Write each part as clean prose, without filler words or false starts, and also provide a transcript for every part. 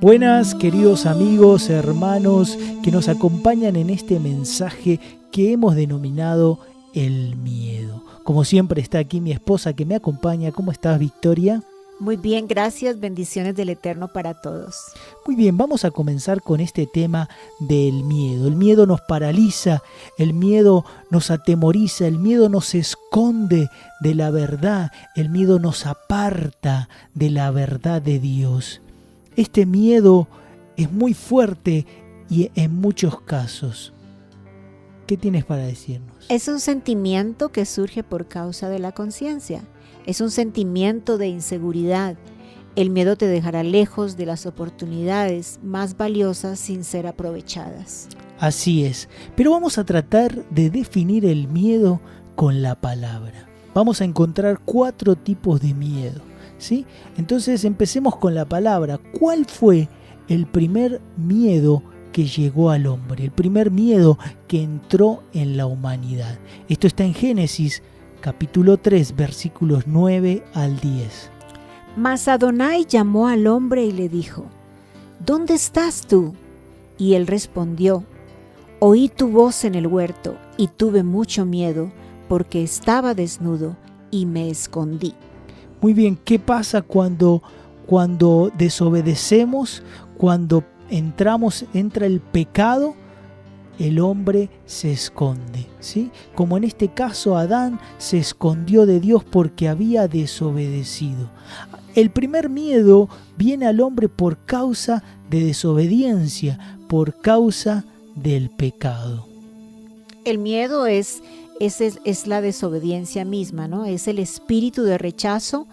Buenas, queridos amigos, hermanos que nos acompañan en este mensaje que hemos denominado el miedo. Como siempre está aquí mi esposa que me acompaña. ¿Cómo estás, Victoria? Muy bien, gracias. Bendiciones del Eterno para todos. Muy bien, vamos a comenzar con este tema del miedo. El miedo nos paraliza, el miedo nos atemoriza, el miedo nos esconde de la verdad, el miedo nos aparta de la verdad de Dios. Este miedo es muy fuerte y en muchos casos. ¿Qué tienes para decirnos? Es un sentimiento que surge por causa de la conciencia. Es un sentimiento de inseguridad. El miedo te dejará lejos de las oportunidades más valiosas sin ser aprovechadas. Así es, pero vamos a tratar de definir el miedo con la palabra. Vamos a encontrar 4 tipos de miedo, ¿sí? Entonces empecemos con la palabra. ¿Cuál fue el primer miedo que llegó al hombre? El primer miedo que entró en la humanidad. Esto está en Génesis capítulo 3, versículos 9 al 10. Mas Adonai llamó al hombre y le dijo: ¿Dónde estás tú? Y él respondió: Oí tu voz en el huerto y tuve mucho miedo porque estaba desnudo y me escondí. Muy bien, ¿qué pasa cuando desobedecemos, cuando entra el pecado? El hombre se esconde, ¿sí? Como en este caso Adán se escondió de Dios porque había desobedecido. El primer miedo viene al hombre por causa de desobediencia, por causa del pecado. El miedo es la desobediencia misma, ¿no? Es el espíritu de rechazo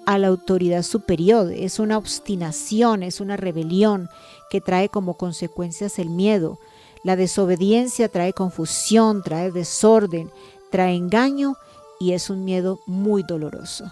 a la autoridad superior. Es una obstinación, es una rebelión que trae como consecuencias el miedo. La desobediencia trae confusión, trae desorden, trae engaño y es un miedo muy doloroso.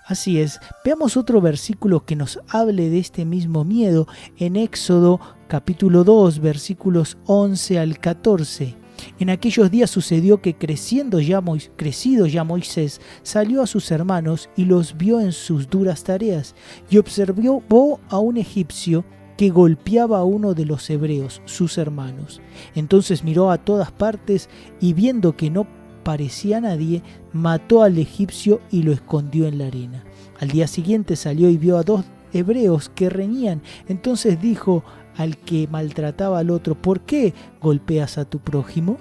Así es. Veamos otro versículo que nos hable de este mismo miedo en Éxodo capítulo 2, versículos 11 al 14. En aquellos días sucedió que crecido ya Moisés salió a sus hermanos y los vio en sus duras tareas y observó a un egipcio que golpeaba a uno de los hebreos, sus hermanos. Entonces miró a todas partes y viendo que no parecía nadie, mató al egipcio y lo escondió en la arena. Al día siguiente salió y vio a 2 hebreos que reñían. Entonces dijo al que maltrataba al otro: ¿por qué golpeas a tu prójimo?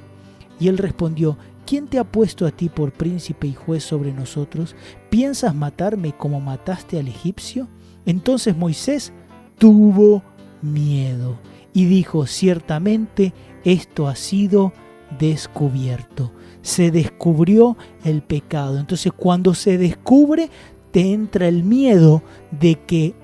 Y él respondió: ¿quién te ha puesto a ti por príncipe y juez sobre nosotros? ¿Piensas matarme como mataste al egipcio? Entonces Moisés tuvo miedo y dijo: ciertamente esto ha sido descubierto. Se descubrió el pecado. Entonces, cuando se descubre, te entra el miedo de que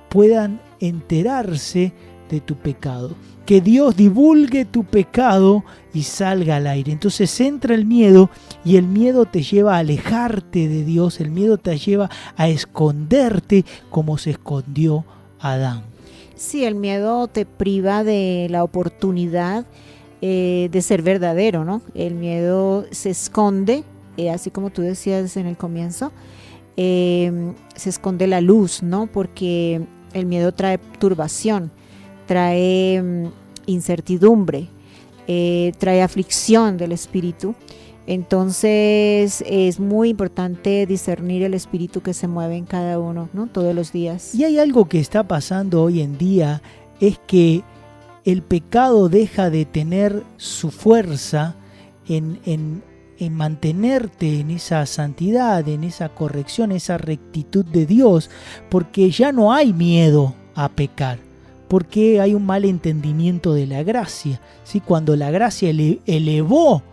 puedan enterarse de tu pecado, que Dios divulgue tu pecado y salga al aire. Entonces entra el miedo y el miedo te lleva a alejarte de Dios, el miedo te lleva a esconderte como se escondió Adán. Sí, el miedo te priva de la oportunidad de ser verdadero, ¿no? El miedo se esconde, así como tú decías en el comienzo, se esconde la luz, ¿no? Porque el miedo trae turbación, trae incertidumbre, trae aflicción del espíritu. Entonces es muy importante discernir el espíritu que se mueve en cada uno, ¿no? Todos los días. Y hay algo que está pasando hoy en día, es que el pecado deja de tener su fuerza en mantenerte en esa santidad, en esa corrección, esa rectitud de Dios, porque ya no hay miedo a pecar, porque hay un mal entendimiento de la gracia, ¿sí? Cuando la gracia elevó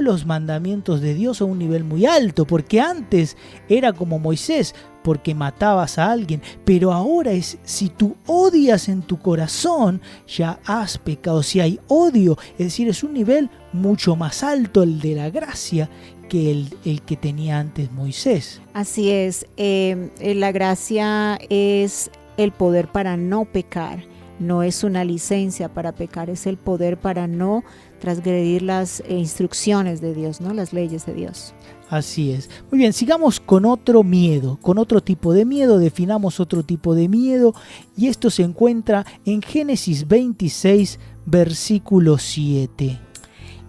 los mandamientos de Dios a un nivel muy alto, porque antes era como Moisés, porque matabas a alguien, pero ahora es: si tú odias en tu corazón, ya has pecado. Si hay odio, es decir, es un nivel mucho más alto el de la gracia que el que tenía antes Moisés. Así es, la gracia es el poder para no pecar. no es una licencia para pecar, es el poder para no transgredir las instrucciones de Dios, ¿no? Las leyes de Dios. Así es. Muy bien, sigamos con otro miedo, con otro tipo de miedo, definamos otro tipo de miedo, y esto se encuentra en Génesis 26, versículo 7.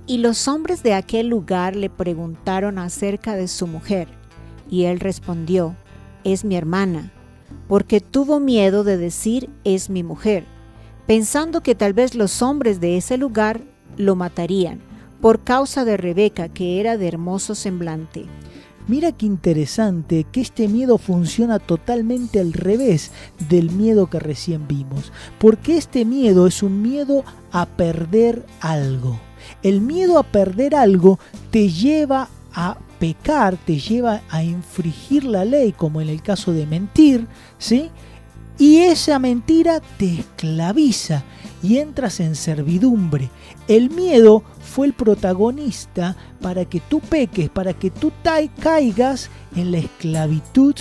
Y los hombres de aquel lugar le preguntaron acerca de su mujer, y él respondió: es mi hermana, porque tuvo miedo de decir es mi mujer, pensando que tal vez los hombres de ese lugar lo matarían por causa de Rebeca, que era de hermoso semblante. Mira qué interesante que este miedo funciona totalmente al revés del miedo que recién vimos, porque este miedo es un miedo a perder algo. El miedo a perder algo te lleva a pecar, te lleva a infringir la ley, como en el caso de mentir, ¿sí? Y esa mentira te esclaviza y entras en servidumbre. El miedo fue el protagonista para que tú peques, para que tú caigas en la esclavitud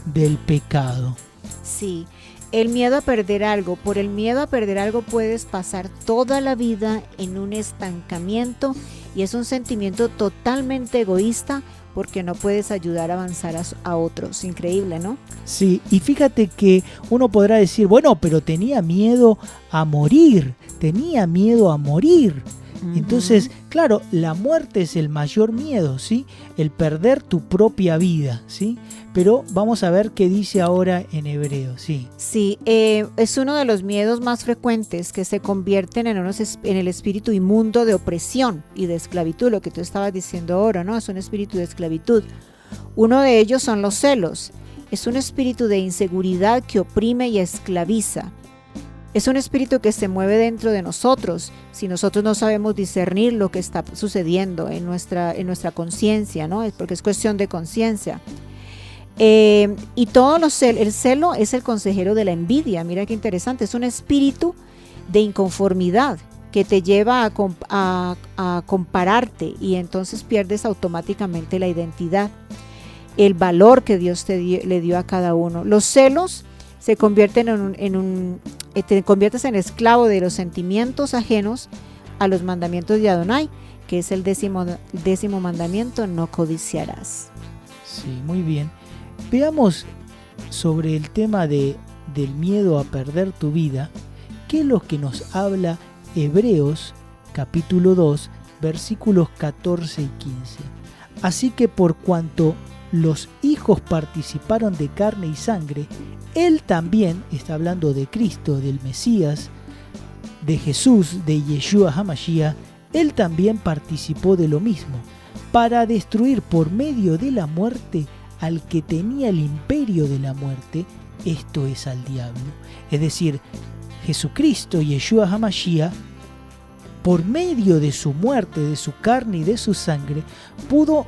del pecado. Sí, el miedo a perder algo. Por el miedo a perder algo puedes pasar toda la vida en un estancamiento, y es un sentimiento totalmente egoísta porque no puedes ayudar a avanzar a otros. Increíble, ¿no? Sí, y fíjate que uno podrá decir, bueno, pero tenía miedo a morir, tenía miedo a morir. Entonces, claro, la muerte es el mayor miedo, ¿sí? El perder tu propia vida, ¿sí? Pero vamos a ver qué dice ahora en hebreo, ¿sí? Sí, es uno de los miedos más frecuentes, que se convierten en el espíritu inmundo de opresión y de esclavitud, lo que tú estabas diciendo ahora, ¿no? Es un espíritu de esclavitud. Uno de ellos son los celos. Es un espíritu de inseguridad que oprime y esclaviza. Es un espíritu que se mueve dentro de nosotros si nosotros no sabemos discernir lo que está sucediendo en nuestra conciencia, ¿no? Porque es cuestión de conciencia. Y el celo es el consejero de la envidia. Mira qué interesante, es un espíritu de inconformidad que te lleva a compararte, y entonces pierdes automáticamente la identidad, el valor que Dios le dio a cada uno. Los celos se convierten te conviertes en esclavo de los sentimientos ajenos a los mandamientos de Adonai, que es el décimo mandamiento: no codiciarás. Sí, muy bien. Veamos sobre el tema del miedo a perder tu vida, qué es lo que nos habla Hebreos capítulo 2, versículos 14 y 15. Así que por cuanto los hijos participaron de carne y sangre, él también, está hablando de Cristo, del Mesías, de Jesús, de Yeshua HaMashiach, él también participó de lo mismo, para destruir por medio de la muerte al que tenía el imperio de la muerte, esto es al diablo. Es decir, Jesucristo, Yeshua HaMashiach, por medio de su muerte, de su carne y de su sangre, pudo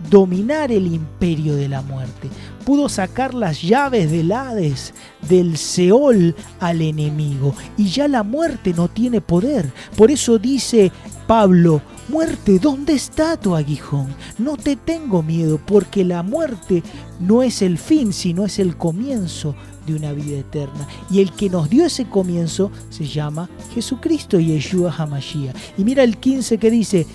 dominar el imperio de la muerte, pudo sacar las llaves del Hades, del Seol al enemigo, y ya la muerte no tiene poder. Por eso dice Pablo: muerte, ¿dónde está tu aguijón? No te tengo miedo, porque la muerte no es el fin, sino es el comienzo de una vida eterna. Y el que nos dio ese comienzo se llama Jesucristo, Yeshua HaMashiach. Y mira el 15 que dice: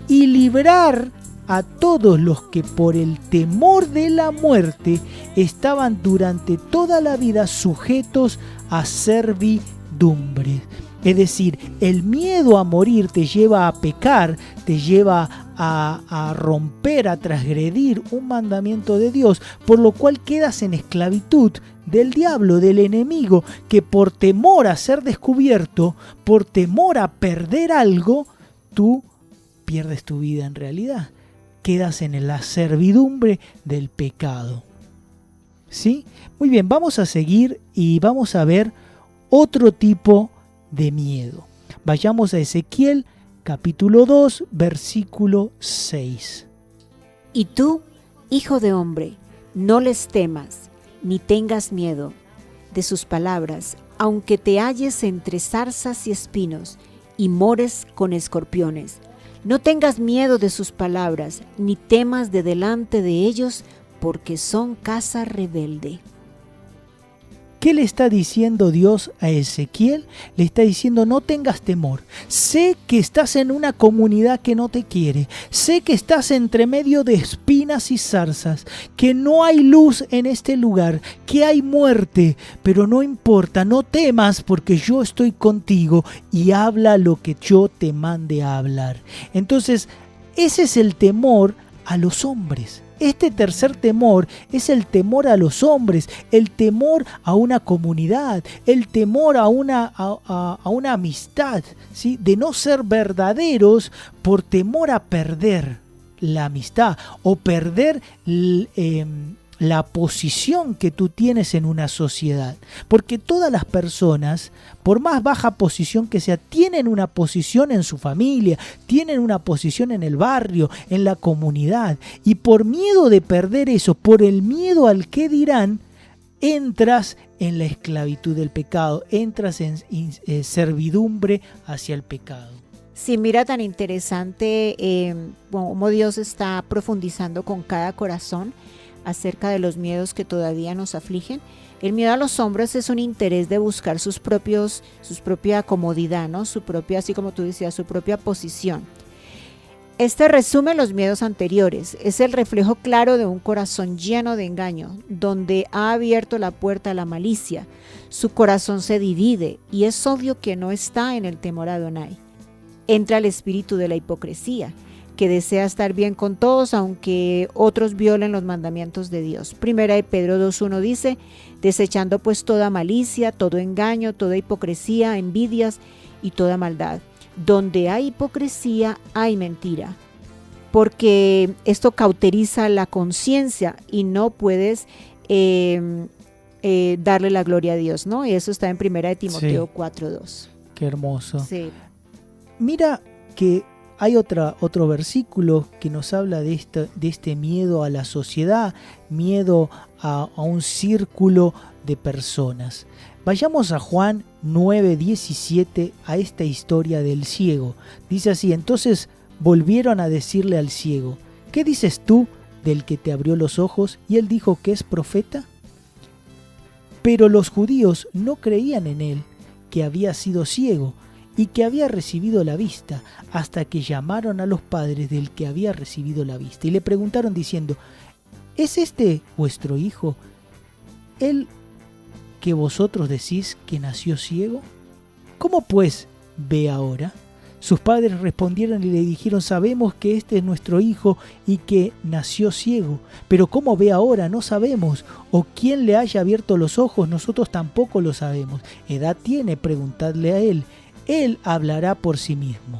y librar a todos los que por el temor de la muerte estaban durante toda la vida sujetos a servidumbre. Es decir, el miedo a morir te lleva a pecar, te lleva a romper, a transgredir un mandamiento de Dios, por lo cual quedas en esclavitud del diablo, del enemigo, que por temor a ser descubierto, por temor a perder algo, tú pierdes tu vida en realidad. Quedas en la servidumbre del pecado. ¿Sí? Muy bien, vamos a seguir y vamos a ver otro tipo de miedo. Vayamos a Ezequiel capítulo 2, versículo 6. Y tú, hijo de hombre, no les temas, ni tengas miedo de sus palabras, aunque te halles entre zarzas y espinos, y mores con escorpiones. No tengas miedo de sus palabras, ni temas de delante de ellos, porque son casa rebelde. ¿Qué le está diciendo Dios a Ezequiel? Le está diciendo: no tengas temor. Sé que estás en una comunidad que no te quiere. Sé que estás entre medio de espinas y zarzas, que no hay luz en este lugar, que hay muerte, pero no importa, no temas porque yo estoy contigo y habla lo que yo te mande a hablar. Entonces, ese es el temor a los hombres. Este tercer temor es el temor a los hombres, el temor a una comunidad, el temor a una amistad, ¿sí? De no ser verdaderos por temor a perder la amistad o perder la posición que tú tienes en una sociedad. Porque todas las personas, por más baja posición que sea, tienen una posición en su familia, tienen una posición en el barrio, en la comunidad. Y por miedo de perder eso, por el miedo al que dirán, entras en la esclavitud del pecado, entras en servidumbre hacia el pecado. Sí, mira, tan interesante cómo Dios está profundizando con cada corazón acerca de los miedos que todavía nos afligen. El miedo a los hombres es un interés de buscar su propia comodidad, ¿no? Su propia, así como tú decías, su propia posición. Este resume los miedos anteriores. Es el reflejo claro de un corazón lleno de engaño, donde ha abierto la puerta a la malicia. Su corazón se divide y es obvio que no está en el temor a Adonai. Entra el espíritu de la hipocresía, que desea estar bien con todos aunque otros violen los mandamientos de Dios. Primera de Pedro 2:1 dice: desechando pues toda malicia, todo engaño, toda hipocresía, envidias y toda maldad. Donde hay hipocresía hay mentira, porque esto cauteriza la conciencia y no puedes darle la gloria a Dios, ¿no? Y eso está en Primera de Timoteo 4:2. Qué hermoso. Sí. Mira que hay otro versículo que nos habla de este miedo a la sociedad, miedo a un círculo de personas. Vayamos a Juan 9:17, a esta historia del ciego. Dice así: entonces volvieron a decirle al ciego: ¿qué dices tú del que te abrió los ojos? Y él dijo que es profeta. Pero los judíos no creían en él, que había sido ciego y que había recibido la vista, hasta que llamaron a los padres del que había recibido la vista y le preguntaron diciendo: ¿es este vuestro hijo, el que vosotros decís que nació ciego? ¿Cómo pues ve ahora? Sus padres respondieron y le dijeron: sabemos que este es nuestro hijo y que nació ciego, pero cómo ve ahora no sabemos, o quién le haya abierto los ojos nosotros tampoco lo sabemos. ¿Edad tiene? Preguntadle a él. Él hablará por sí mismo.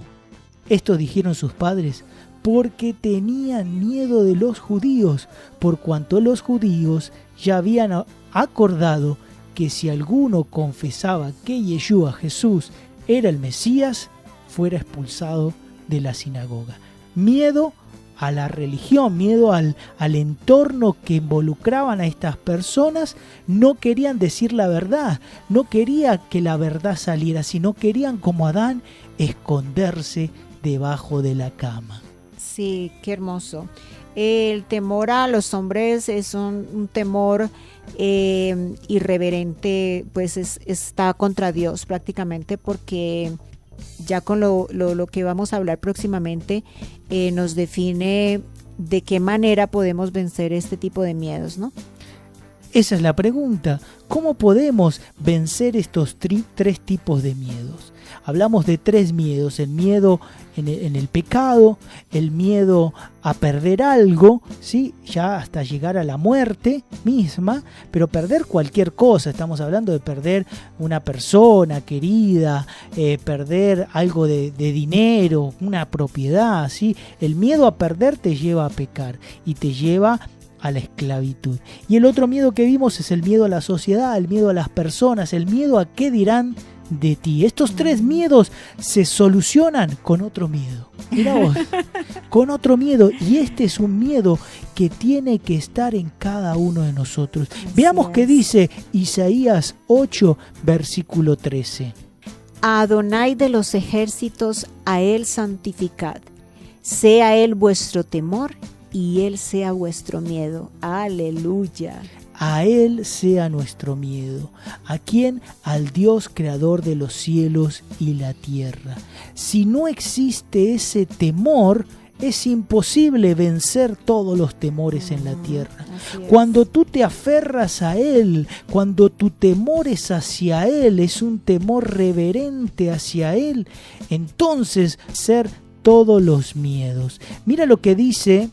Esto dijeron sus padres porque tenían miedo de los judíos, por cuanto los judíos ya habían acordado que si alguno confesaba que Yeshua, Jesús, era el Mesías, fuera expulsado de la sinagoga. Miedo a la religión, miedo al entorno que involucraban a estas personas. No querían decir la verdad, no quería que la verdad saliera, sino querían, como Adán, esconderse debajo de la cama. Sí, qué hermoso. El temor a los hombres es un temor irreverente, pues está contra Dios prácticamente, porque ya con lo que vamos a hablar próximamente nos define de qué manera podemos vencer este tipo de miedos, ¿no? Esa es la pregunta. ¿Cómo podemos vencer estos tres tipos de miedos? Hablamos de tres miedos: el miedo en el pecado, el miedo a perder algo, ¿sí? Ya hasta llegar a la muerte misma, pero perder cualquier cosa. Estamos hablando de perder una persona querida, perder algo de dinero, una propiedad, ¿sí? El miedo a perder te lleva a pecar y te lleva a la esclavitud. Y el otro miedo que vimos es el miedo a la sociedad, el miedo a las personas, el miedo a qué dirán de ti. Estos tres miedos se solucionan con otro miedo. Mira vos, con otro miedo. Y este es un miedo que tiene que estar en cada uno de nosotros. Veamos qué dice Isaías 8, versículo 13. A Adonai de los ejércitos, a él santificad. Sea él vuestro temor y él sea vuestro miedo. Aleluya. A Él sea nuestro miedo. ¿A quién? Al Dios creador de los cielos y la tierra. Si no existe ese temor, es imposible vencer todos los temores en la tierra. Cuando tú te aferras a Él, cuando tu temor es hacia Él, es un temor reverente hacia Él, entonces ser todos los miedos. Mira lo que dice,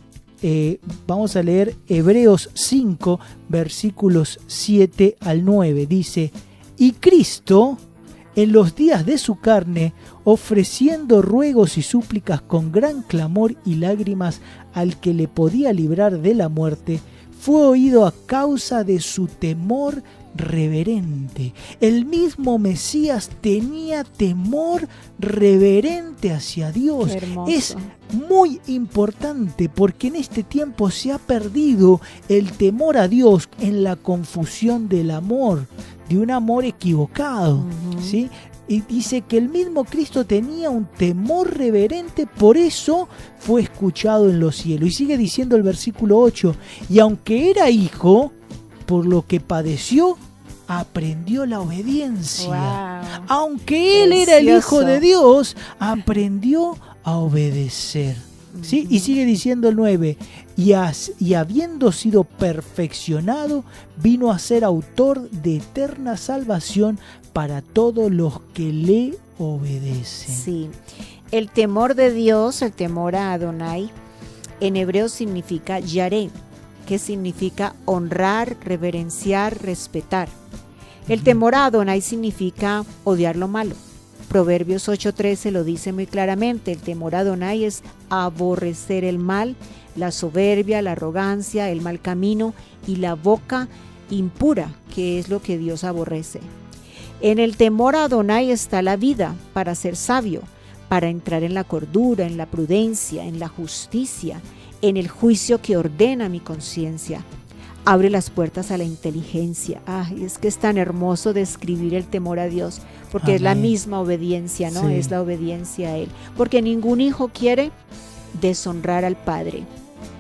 vamos a leer Hebreos 5, versículos 7 al 9. Dice: y Cristo, en los días de su carne, ofreciendo ruegos y súplicas con gran clamor y lágrimas al que le podía librar de la muerte, fue oído a causa de su temor reverente. El mismo Mesías tenía temor reverente hacia Dios. Es muy importante porque en este tiempo se ha perdido el temor a Dios en la confusión del amor, de un amor equivocado, ¿sí? Y dice que el mismo Cristo tenía un temor reverente, por eso fue escuchado en los cielos. Y sigue diciendo el versículo 8, y aunque era hijo, por lo que padeció, aprendió la obediencia. Wow. Aunque él era el Hijo de Dios, aprendió a obedecer. ¿Sí? Y sigue diciendo el 9, y habiendo sido perfeccionado, vino a ser autor de eterna salvación para todos los que le obedecen. Sí, el temor de Dios, el temor a Adonai, en hebreo significa yaré, que significa honrar, reverenciar, respetar. El temor a Adonai significa odiar lo malo. Proverbios 8:13 lo dice muy claramente. El temor a Adonai es aborrecer el mal, la soberbia, la arrogancia, el mal camino y la boca impura, que es lo que Dios aborrece. En el temor a Adonai está la vida para ser sabio, para entrar en la cordura, en la prudencia, en la justicia, en el juicio que ordena mi conciencia. Abre las puertas a la inteligencia. Ay, es que es tan hermoso describir el temor a Dios, porque Amén. Es la misma obediencia, ¿no? Sí. Es la obediencia a Él. Porque ningún hijo quiere deshonrar al Padre.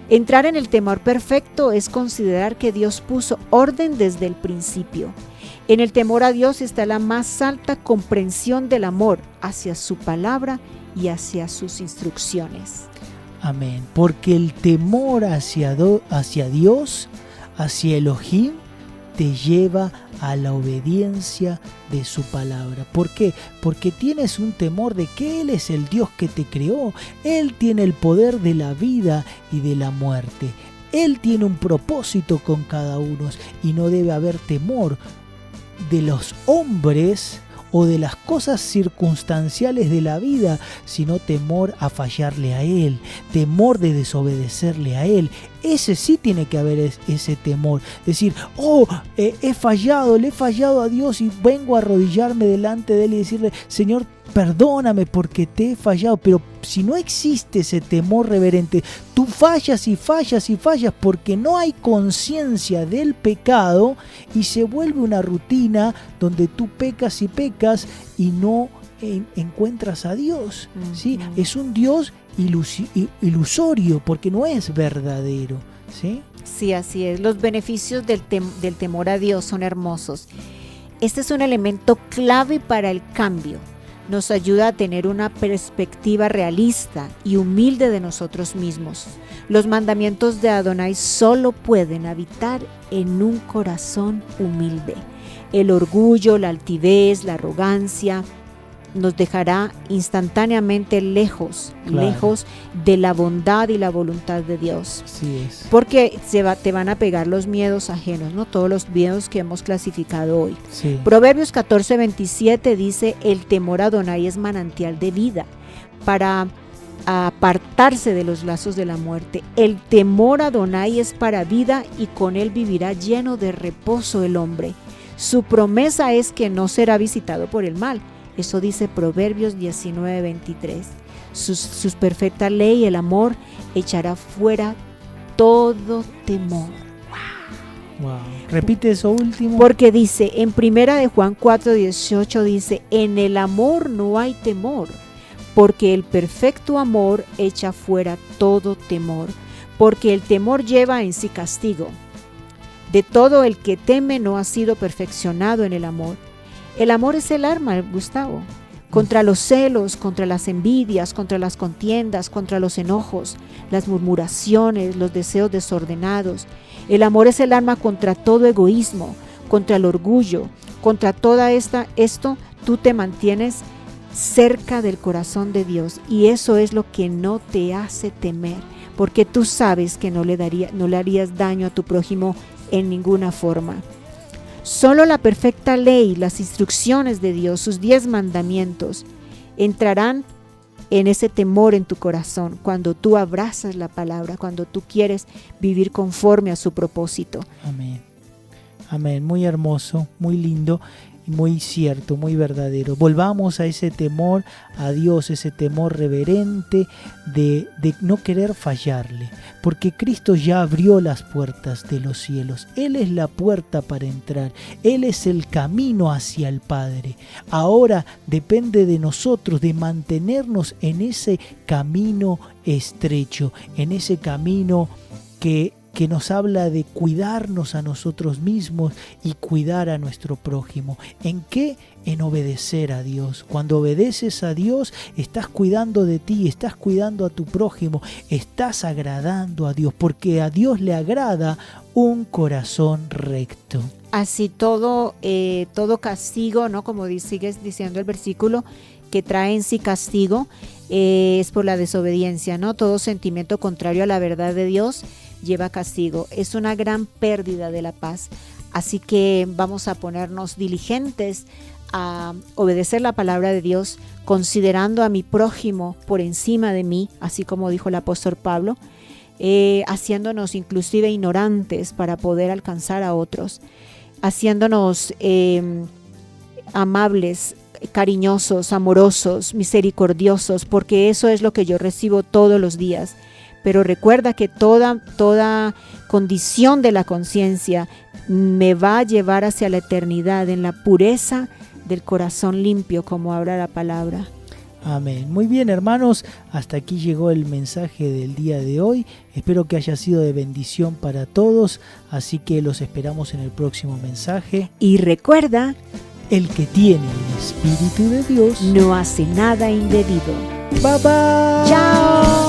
Entrar en el temor perfecto es considerar que Dios puso orden desde el principio. En el temor a Dios está la más alta comprensión del amor hacia su palabra y hacia sus instrucciones. Amén. Porque el temor hacia Dios, hacia Elohim, te lleva a la obediencia de su palabra. ¿Por qué? Porque tienes un temor de que Él es el Dios que te creó. Él tiene el poder de la vida y de la muerte. Él tiene un propósito con cada uno y no debe haber temor de los hombres o de las cosas circunstanciales de la vida, sino temor a fallarle a Él, temor de desobedecerle a Él. Ese sí tiene que haber ese temor. Decir, he fallado, le he fallado a Dios y vengo a arrodillarme delante de Él y decirle, Señor, perdóname porque te he fallado. Pero si no existe ese temor reverente, tú fallas y fallas y fallas porque no hay conciencia del pecado y se vuelve una rutina donde tú pecas y pecas y no encuentras a Dios. ¿Sí? Es un Dios ilusorio porque no es verdadero. ¿Sí? Sí, así es. Los beneficios del temor a Dios son hermosos. Este es un elemento clave para el cambio. Nos ayuda a tener una perspectiva realista y humilde de nosotros mismos. Los mandamientos de Adonai solo pueden habitar en un corazón humilde. El orgullo, la altivez, la arrogancia nos dejará instantáneamente lejos de la bondad y la voluntad de Dios. Así es. Porque te van a pegar los miedos ajenos, ¿no? Todos los miedos que hemos clasificado hoy. Sí. Proverbios 14:27 dice, el temor a Adonai es manantial de vida para apartarse de los lazos de la muerte. El temor a Adonai es para vida y con él vivirá lleno de reposo el hombre. Su promesa es que no será visitado por el mal. Eso dice Proverbios 19:23. Sus perfecta ley, el amor, echará fuera todo temor. Wow. Repite eso último. Porque dice, en primera de Juan 4:18 dice, en el amor no hay temor, porque el perfecto amor echa fuera todo temor, porque el temor lleva en sí castigo. de todo el que teme no ha sido perfeccionado en el amor. El amor es el arma, Gustavo, contra los celos, contra las envidias, contra las contiendas, contra los enojos, las murmuraciones, los deseos desordenados. El amor es el arma contra todo egoísmo, contra el orgullo, contra toda esto tú te mantienes cerca del corazón de Dios, y eso es lo que no te hace temer, porque tú sabes que no le harías daño a tu prójimo en ninguna forma. Solo la perfecta ley, las instrucciones de Dios, sus 10 mandamientos, entrarán en ese temor en tu corazón cuando tú abrazas la palabra, cuando tú quieres vivir conforme a su propósito. Amén. Amén. Muy hermoso, muy lindo, muy cierto, muy verdadero. Volvamos a ese temor a Dios, ese temor reverente de no querer fallarle, porque Cristo ya abrió las puertas de los cielos. Él es la puerta para entrar, Él es el camino hacia el Padre. Ahora depende de nosotros de mantenernos en ese camino estrecho, en ese camino que nos habla de cuidarnos a nosotros mismos y cuidar a nuestro prójimo. ¿En qué? En obedecer a Dios. Cuando obedeces a Dios, estás cuidando de ti, estás cuidando a tu prójimo, estás agradando a Dios, porque a Dios le agrada un corazón recto. Así todo castigo, ¿no? Como sigues diciendo el versículo, que trae en sí castigo, es por la desobediencia, ¿no? Todo sentimiento contrario a la verdad de Dios lleva castigo. Es una gran pérdida de la paz. Así que vamos a ponernos diligentes a obedecer la palabra de Dios, considerando a mi prójimo por encima de mí, así como dijo el apóstol Pablo, haciéndonos inclusive ignorantes para poder alcanzar a otros, haciéndonos amables, cariñosos, amorosos, misericordiosos, porque eso es lo que yo recibo todos los días. Pero recuerda que toda condición de la conciencia me va a llevar hacia la eternidad en la pureza del corazón limpio, como habla la palabra. Amén. Muy bien, hermanos, hasta aquí llegó el mensaje del día de hoy. Espero que haya sido de bendición para todos, así que los esperamos en el próximo mensaje. Y recuerda, el que tiene el Espíritu de Dios no hace nada indebido. Bye bye. Chao.